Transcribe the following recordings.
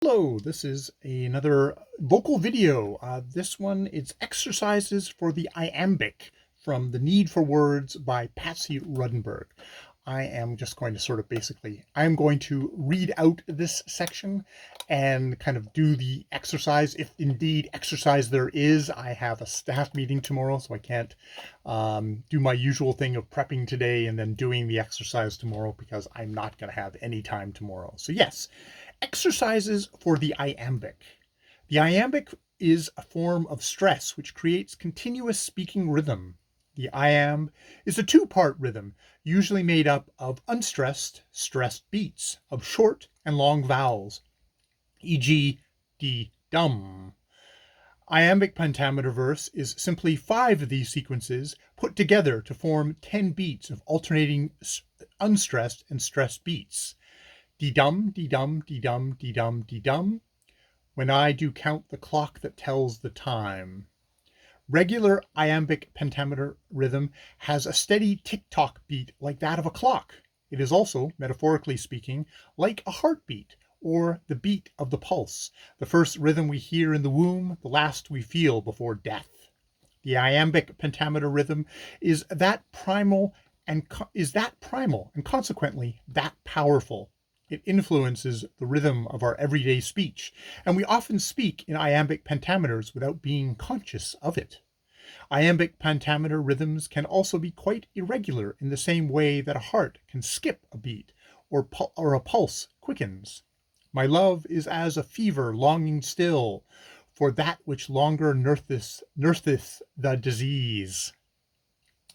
Hello, this is another vocal video. This one is exercises for the iambic from The Need for Words by Ptsy Rdnbrg. I am just going to I'm going to read out this section and kind of do the exercise. If indeed exercise there is, I have a staff meeting tomorrow, so I can't do my usual thing of prepping today and then doing the exercise tomorrow because I'm not going to have any time tomorrow. So yes, exercises for the iambic. The iambic is a form of stress which creates continuous speaking rhythm. The iamb is a two-part rhythm, usually made up of unstressed, stressed beats of short and long vowels, e.g. d, dum. Iambic pentameter verse is simply 5 of these sequences put together to form 10 beats of alternating unstressed and stressed beats. Dee-dum, dee-dum, dee-dum, dee-dum, dee-dum. When I do count the clock that tells the time. Regular iambic pentameter rhythm has a steady tick-tock beat like that of a clock. It is also, metaphorically speaking, like a heartbeat or the beat of the pulse. The first rhythm we hear in the womb, the last we feel before death. The iambic pentameter rhythm is that primal and consequently that powerful. It influences the rhythm of our everyday speech, and we often speak in iambic pentameters without being conscious of it. Iambic pentameter rhythms can also be quite irregular in the same way that a heart can skip a beat or a pulse quickens. My love is as a fever longing still for that which longer nurseth the disease.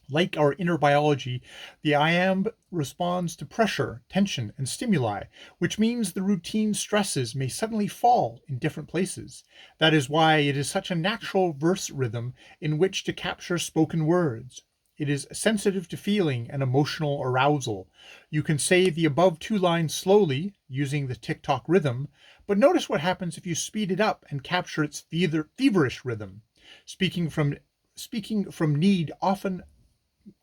Like our inner biology, the iamb responds to pressure, tension, and stimuli, which means the routine stresses may suddenly fall in different places. That is why it is such a natural verse rhythm in which to capture spoken words. It is sensitive to feeling and emotional arousal. You can say the above 2 lines slowly, using the tick-tock rhythm, but notice what happens if you speed it up and capture its feverish rhythm. Speaking from need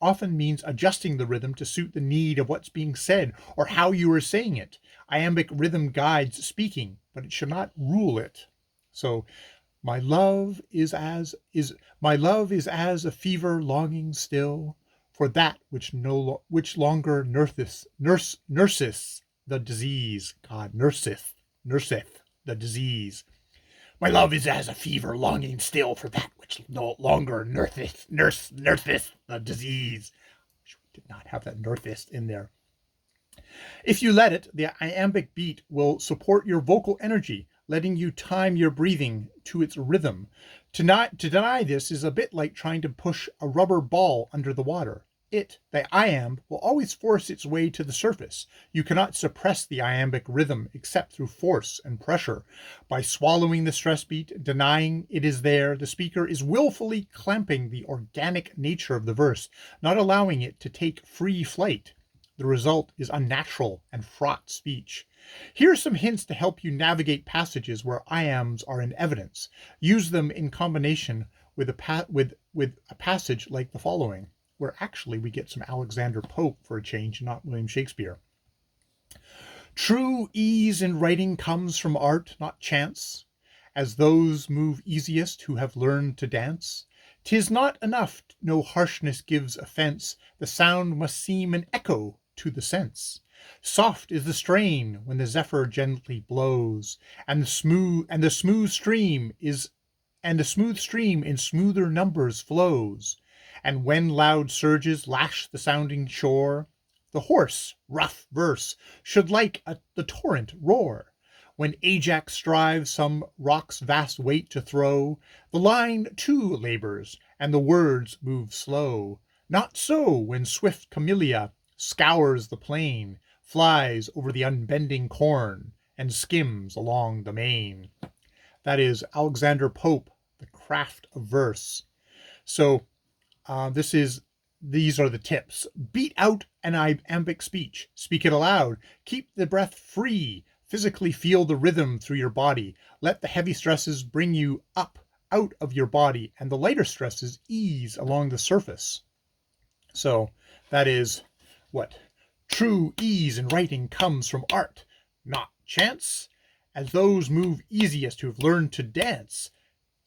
often means adjusting the rhythm to suit the need of what's being said or how you are saying it. Iambic rhythm guides speaking, but it should not rule it. So, my love is as a fever longing still for that which longer nurseth the disease. God, nurseth the disease. My love is as a fever longing still for that which no longer nurseth the disease. We did not have that nurseth in there. If you let it, the iambic beat will support your vocal energy, letting you time your breathing to its rhythm. To deny this is a bit like trying to push a rubber ball under the water. The iamb, will always force its way to the surface. You cannot suppress the iambic rhythm except through force and pressure. By swallowing the stress beat, denying it is there, the speaker is willfully clamping the organic nature of the verse, not allowing it to take free flight. The result is unnatural and fraught speech. Here are some hints to help you navigate passages where iambs are in evidence. Use them in combination with a passage like the following, where actually we get some Alexander Pope for a change, not William Shakespeare. True ease in writing comes from art, not chance, as those move easiest who have learned to dance. 'Tis not enough, no harshness gives offense, the sound must seem an echo to the sense. Soft is the strain when the zephyr gently blows, and the smooth stream in smoother numbers flows. And when loud surges lash the sounding shore, the hoarse, rough verse should like the torrent roar. When Ajax strives some rock's vast weight to throw, the line too labors, and the words move slow. Not so when swift Camellia scours the plain, flies over the unbending corn, and skims along the main. That is Alexander Pope, The Craft of Verse. So these are the tips. Beat out an iambic speech. Speak it aloud. Keep the breath free. Physically feel the rhythm through your body. Let the heavy stresses bring you up out of your body, and the lighter stresses ease along the surface. So that is what true ease in writing comes from art, not chance, as those move easiest who have learned to dance.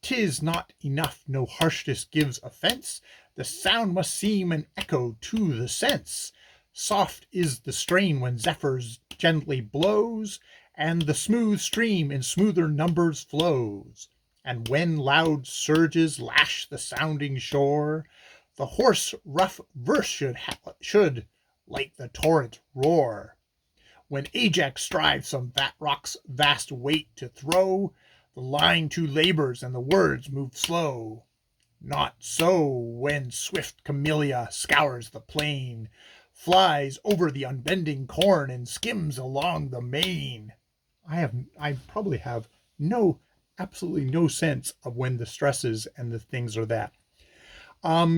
'Tis not enough no harshness gives offence, the sound must seem an echo to the sense. Soft is the strain when zephyrs gently blows, and the smooth stream in smoother numbers flows. And when loud surges lash the sounding shore, the hoarse rough verse should like the torrent roar. When Ajax strives some rock's vast weight to throw, the line too labors and the words move slow. Not so when swift Camellia scours the plain, flies over the unbending corn and skims along the main. I probably have absolutely no sense of when the stresses and the things are that.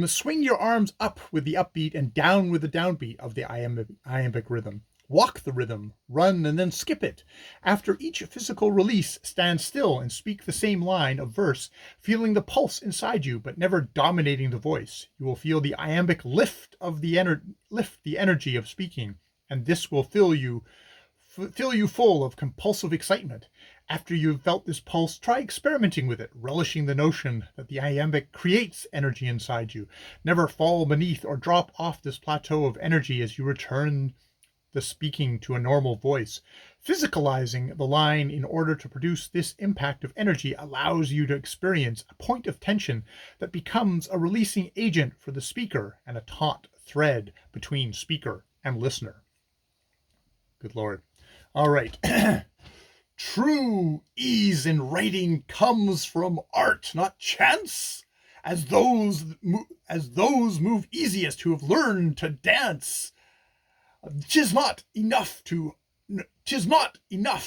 Swing your arms up with the upbeat and down with the downbeat of the iambic rhythm. Walk the rhythm, run and then skip it. After each physical release, stand still and speak the same line of verse, feeling the pulse inside you, but never dominating the voice. You will feel the iambic lift the energy of speaking, and this will fill you full of compulsive excitement. After you've felt this pulse, try experimenting with it, relishing the notion that the iambic creates energy inside you. Never fall beneath or drop off this plateau of energy as you return the speaking to a normal voice. Physicalizing the line in order to produce this impact of energy allows you to experience a point of tension that becomes a releasing agent for the speaker and a taut thread between speaker and listener. Good Lord. All right. True ease in writing comes from art, not chance, as those move easiest who have learned to dance. 'Tis not enough,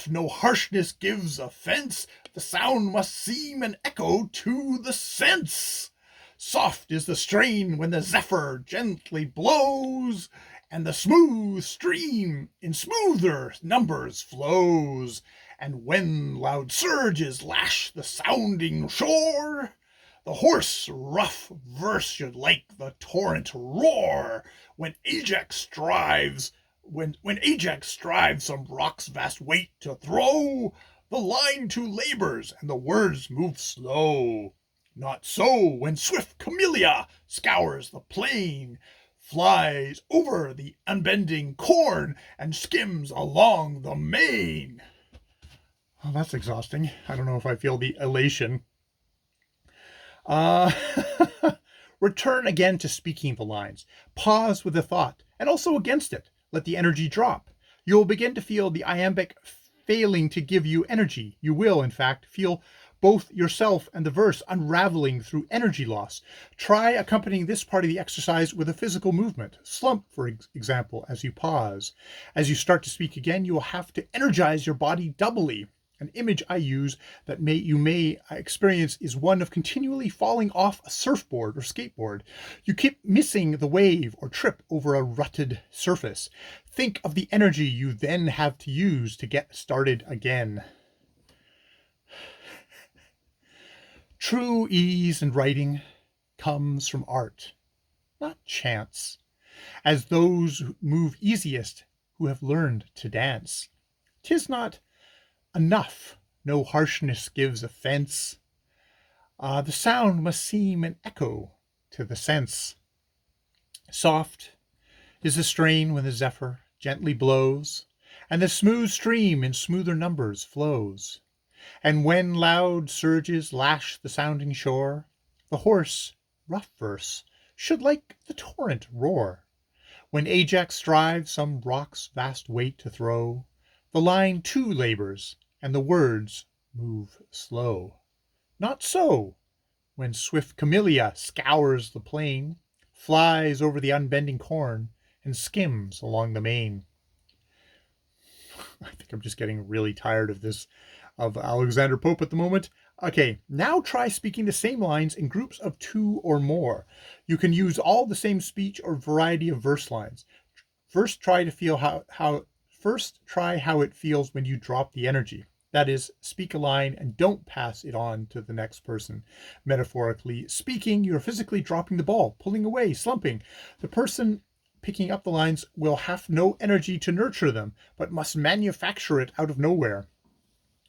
no harshness gives offence, the sound must seem an echo to the sense. Soft is the strain when the zephyr gently blows, and the smooth stream in smoother numbers flows. And when loud surges lash the sounding shore, the hoarse, rough verse should like the torrent roar. When Ajax strives some rock's vast weight to throw, the line too labors and the words move slow. Not so when swift Camellia scours the plain, flies over the unbending corn, and skims along the main. Oh, that's exhausting. I don't know if I feel the elation. Return again to speaking the lines. Pause with a thought, and also against it. Let the energy drop. You will begin to feel the iambic failing to give you energy. You will, in fact, feel both yourself and the verse unraveling through energy loss. Try accompanying this part of the exercise with a physical movement. Slump, for example, as you pause. As you start to speak again, you will have to energize your body doubly. An image I use that you may experience is one of continually falling off a surfboard or skateboard. You keep missing the wave or trip over a rutted surface. Think of the energy you then have to use to get started again. True ease in writing comes from art, not chance, as those move easiest who have learned to dance. 'Tis not enough, no harshness gives offence. The sound must seem an echo to the sense. Soft is the strain when the zephyr gently blows, and the smooth stream in smoother numbers flows. And when loud surges lash the sounding shore, the hoarse, rough verse should like the torrent roar. When Ajax strives some rock's vast weight to throw, the line too labors, and the words move slow. Not so when swift Camellia scours the plain, flies over the unbending corn, and skims along the main. I think I'm just getting really tired of this, of Alexander Pope at the moment. Okay, now try speaking the same lines in groups of 2 or more. You can use all the same speech or variety of verse lines. First, try how it feels when you drop the energy. That is, speak a line and don't pass it on to the next person. Metaphorically speaking, you're physically dropping the ball, pulling away, slumping. The person picking up the lines will have no energy to nurture them, but must manufacture it out of nowhere.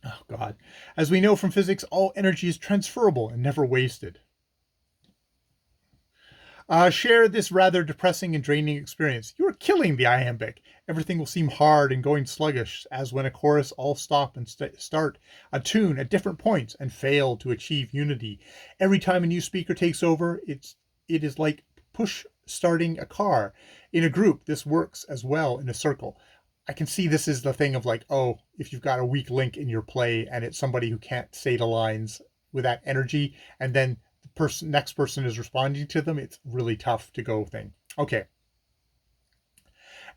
Oh, God. As we know from physics, all energy is transferable and never wasted. Share this rather depressing and draining experience. You are killing the iambic. Everything will seem hard and going sluggish, as when a chorus all stop and start a tune at different points and fail to achieve unity. Every time a new speaker takes over, it is like push starting a car. In a group, this works as well in a circle. I can see this is the thing of like, oh, if you've got a weak link in your play and it's somebody who can't say the lines with that energy, and then next person is responding to them, it's really tough to go thing. Okay.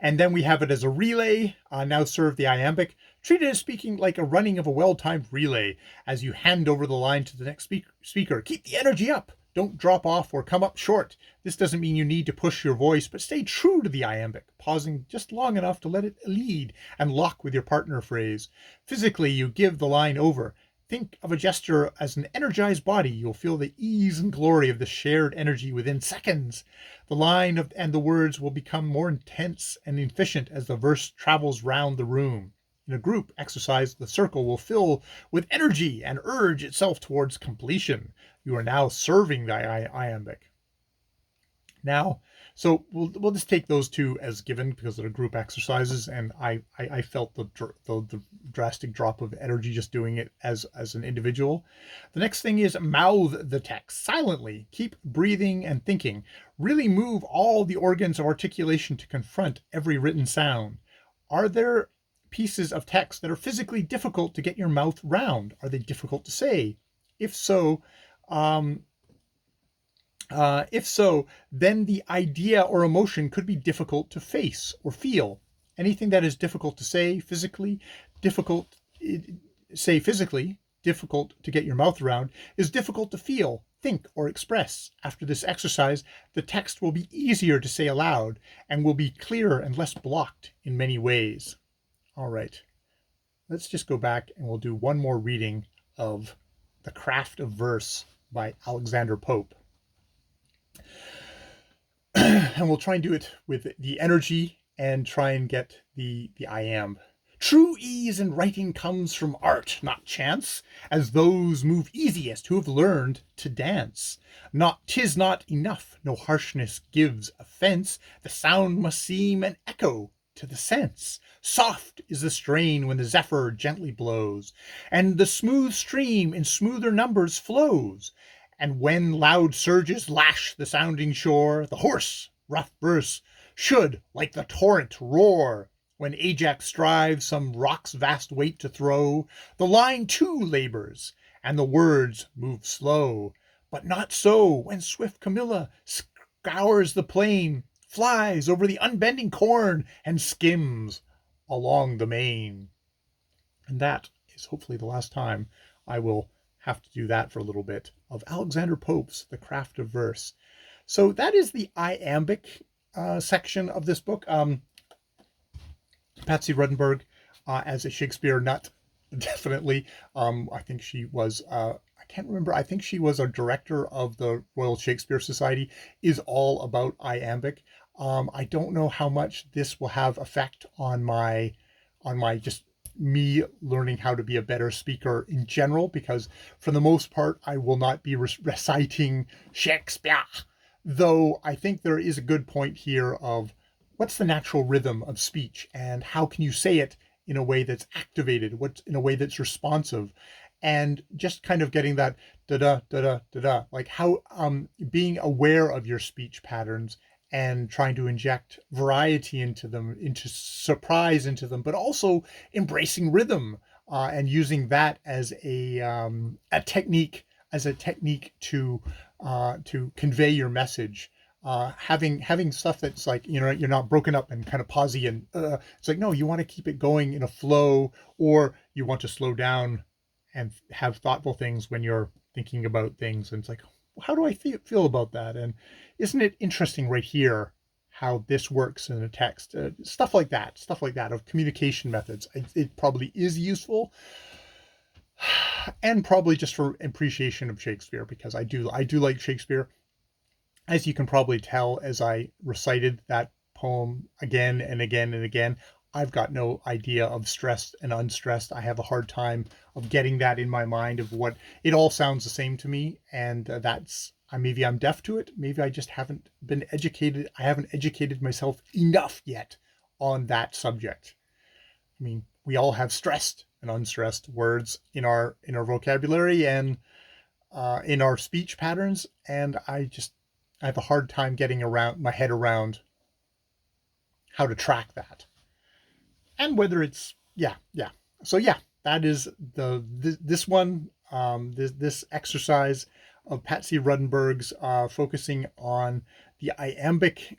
And then we have it as a relay. Now serve the iambic. Treat it as speaking like a running of a well-timed relay as you hand over the line to the next speaker. Keep the energy up. Don't drop off or come up short. This doesn't mean you need to push your voice, but stay true to the iambic, pausing just long enough to let it lead and lock with your partner phrase. Physically, you give the line over. Think of a gesture as an energized body. You'll feel the ease and glory of the shared energy within seconds. The line and the words will become more intense and efficient as the verse travels round the room. In a group exercise, the circle will fill with energy and urge itself towards completion. You are now serving the iambic. Now, so we'll just take those two as given because they're group exercises, and I felt the drastic drop of energy just doing it as an individual. The next thing is mouth the text silently. Keep breathing and thinking. Really move all the organs of articulation to confront every written sound. Are there pieces of text that are physically difficult to get your mouth round? Are they difficult to say? If so, then the idea or emotion could be difficult to face or feel. Anything that is difficult to say physically, difficult to get your mouth around, is difficult to feel, think, or express. After this exercise, the text will be easier to say aloud and will be clearer and less blocked in many ways. All right, let's just go back and we'll do one more reading of The Craft of Verse by Alexander Pope. And we'll try and do it with the energy and try and get the iamb. True ease in writing comes from art, not chance, as those move easiest who have learned to dance. 'Tis not enough, no harshness gives offense, the sound must seem an echo to the sense. Soft is the strain when the zephyr gently blows, and the smooth stream in smoother numbers flows. And when loud surges lash the sounding shore, the hoarse, rough verse should, like the torrent, roar. When Ajax strives some rock's vast weight to throw, the line too labors, and the words move slow. But not so when swift Camilla scours the plain, flies over the unbending corn, and skims along the main. And that is hopefully the last time I will have to do that for a little bit, of Alexander Pope's The Craft of Verse. So that is the iambic section of this book. Ptsy Rdnbrg, as a Shakespeare nut, definitely. I think she was, I can't remember, I think she was a director of the Royal Shakespeare Society, is all about iambic. I don't know how much this will have effect on my just me learning how to be a better speaker in general, because for the most part, I will not be reciting Shakespeare. Though I think there is a good point here of what's the natural rhythm of speech and how can you say it in a way that's activated, what's in a way that's responsive, and just kind of getting that da-da, da-da, da-da, like how being aware of your speech patterns and trying to inject variety into them, into surprise into them, but also embracing rhythm and using that as a technique, to convey your message. Having stuff that's like, you're not broken up and kind of pausey and it's like, no, you want to keep it going in a flow, or you want to slow down and have thoughtful things when you're thinking about things. And it's like, how do I feel about that? And isn't it interesting right here how this works in a text? Stuff like that of communication methods. It probably is useful, and probably just for appreciation of Shakespeare, because I do like Shakespeare. As you can probably tell, as I recited that poem again and again and again, I've got no idea of stressed and unstressed. I have a hard time of getting that in my mind of what it all sounds the same to me. And that's, maybe I'm deaf to it. Maybe I just haven't been educated. I haven't educated myself enough yet on that subject. I mean, we all have stressed and unstressed words in our vocabulary and in our speech patterns. And I have a hard time getting my head around how to track that. And whether it's, yeah. So yeah, that is this one, this exercise of Ptsy Rdnbrg's, focusing on the iambic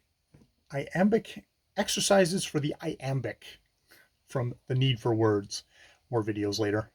exercises for the iambic from the Need for Words. More videos later.